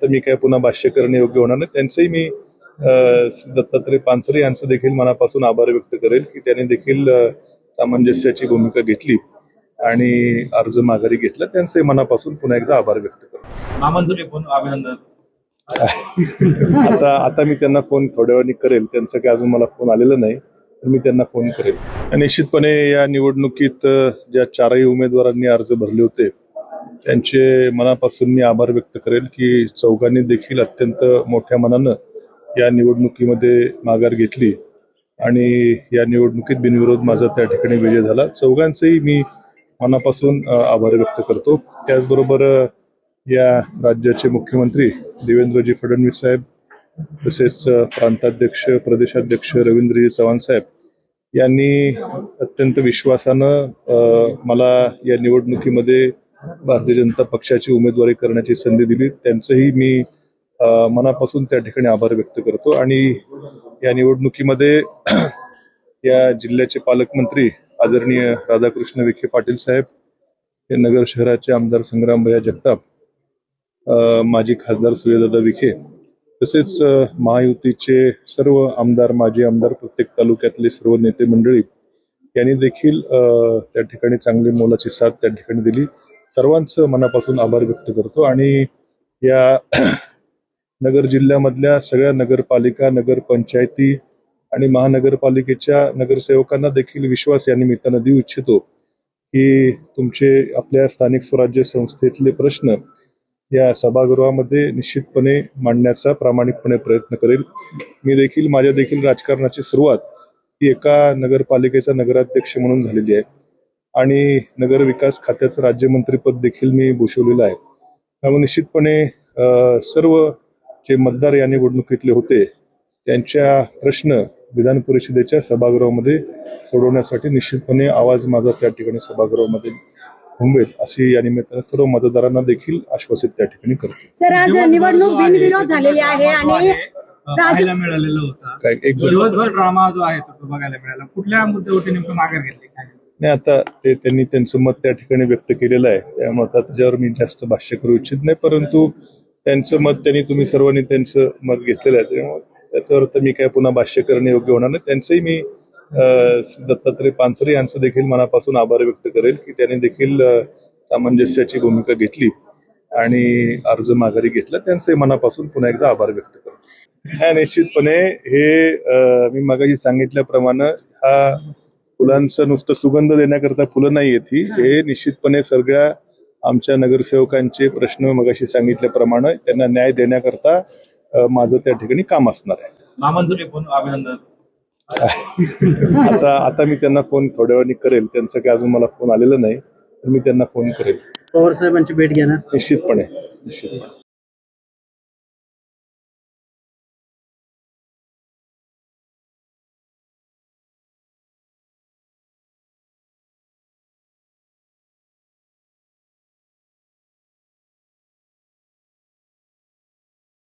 तर मी काय पुन्हा भाष्य करणे योग्य होणार नाही. त्यांचंही मी दत्तात्रय पानसरे यांचं देखील मनापासून आभार व्यक्त करेल की त्यांनी देखील सामंजस्याची भूमिका घेतली आणि अर्ज माघारी घेतला. त्यांचंही मनापासून पुन्हा एकदा आभार व्यक्त करतो. मामांचं फोन अभिनंदन. आता मी त्यांना फोन थोड्या वेळाने करेल. त्यांचं काही अजून मला फोन आलेला नाही, तर मी त्यांना फोन करेल. निश्चितपणे या निवडणुकीत ज्या चारही उमेदवारांनी अर्ज भरले होते त्यांचे मनापासून मी आभार व्यक्त करेल की चौघांनी देखील अत्यंत मोठ्या मनानं या निवडणुकीमध्ये माघार घेतली आणि या निवडणुकीत बिनविरोध माझा त्या ठिकाणी विजय झाला. चौघांचेही मी मनापासून आभार व्यक्त करतो. त्याचबरोबर या राज्याचे मुख्यमंत्री देवेंद्रजी फडणवीस साहेब, तसेच प्रांताध्यक्ष प्रदेशाध्यक्ष रवींद्रजी चव्हाण साहेब यांनी अत्यंत विश्वासानं मला या निवडणुकीमध्ये भारतीय जनता पक्षाची उमेदवारी करण्याची संधी दिली. त्यांचंही मी मनापासून त्या ठिकाणी आभार व्यक्त करतो. आणि या निवडणुकीमध्ये या जिल्ह्याचे पालकमंत्री आदरणीय राधाकृष्ण विखे पाटील साहेब, हे नगर शहराचे आमदार संग्रामभैया जगताप, माजी खासदार सूर्यदादा विखे, तसेच महायुतीचे सर्व आमदार माजी आमदार प्रत्येक तालुक्यातले सर्व नेते मंडळी यांनी देखील त्या ठिकाणी चांगली मोलाची साथ त्या ठिकाणी दिली. सर्वांचं मनापासून आभार व्यक्त करतो. आणि या नगर जिल्ह्यामधल्या सगळ्या नगरपालिका नगरपंचायती आणि महानगरपालिकेच्या नगरसेवकांना देखील विश्वास या निमित्तानं देऊ इच्छितो की तुमचे आपल्या स्थानिक स्वराज्य संस्थेतले प्रश्न या सभागृहामध्ये निश्चितपणे मांडण्याचा प्रामाणिकपणे प्रयत्न करेल. मी देखील माझ्या देखील राजकारणाची सुरुवात ही एका नगरपालिकेचा नगराध्यक्ष म्हणून झालेली आहे आणि नगर विकास खात्याचं राज्यमंत्रीपद देखील मी भूषवलेलं आहे. त्यामुळे निश्चितपणे सर्व जे मतदार या निवडणुकीतले होते त्यांच्या प्रश्न विधान परिषदेच्या सभागृहामध्ये सोडवण्यासाठी निश्चितपणे आवाज माझा त्या ठिकाणी सभागृहामध्ये घुमवेल अशी या निमित्ताने सर्व मतदारांना देखील आश्वासित त्या ठिकाणी करतो. सर, आज निवडणूक बिनविरोध झालेली आहे आणि बघायला मिळालेलं होतं काय एक दिवसभर ड्रामा जो आहे तो बघायला मिळाला. कुठल्या मुद्द्यावरती नेमकं माघार घेतली काय? नाही, आता त्यांनी त्यांचं मत त्या ठिकाणी व्यक्त केलेलं आहे, त्यामुळे आता त्याच्यावर मी जास्त भाष्य करू इच्छित नाही. परंतु त्यांचं मत तुम्ही सर्वांनी त्यांचं मत घेतलेलं आहे, त्यामुळे त्याच्यावर तर मी काय पुन्हा भाष्य करणे योग्य होणार नाही. त्यांचंही मी दत्तात्रय पानसरे यांचं देखील मनापासून आभार व्यक्त करेल की त्यांनी देखील सामंजस्याची भूमिका घेतली आणि अर्ज माघारी घेतला. त्यांचंही मनापासून पुन्हा एकदा आभार व्यक्त करतो. निश्चितपणे हे मी मगाशी सांगितल्याप्रमाणे हा फुलांचा नुसतं सुगंध देण्याकरता फुलं नाही येत ही. हे निश्चितपणे सगळ्या आमच्या नगरसेवकांचे प्रश्न मगाशी सांगितल्याप्रमाणे त्यांना न्याय देण्याकरता माझं त्या ठिकाणी काम असणार आहे. मामांचं फोन अभिनंदन. आता मी त्यांना फोन थोड्या वेळाने करेल. त्यांचं काही अजून मला फोन आलेला नाही, तर मी त्यांना फोन करेल. पवार साहेबांची भेट घेणार निश्चितपणे.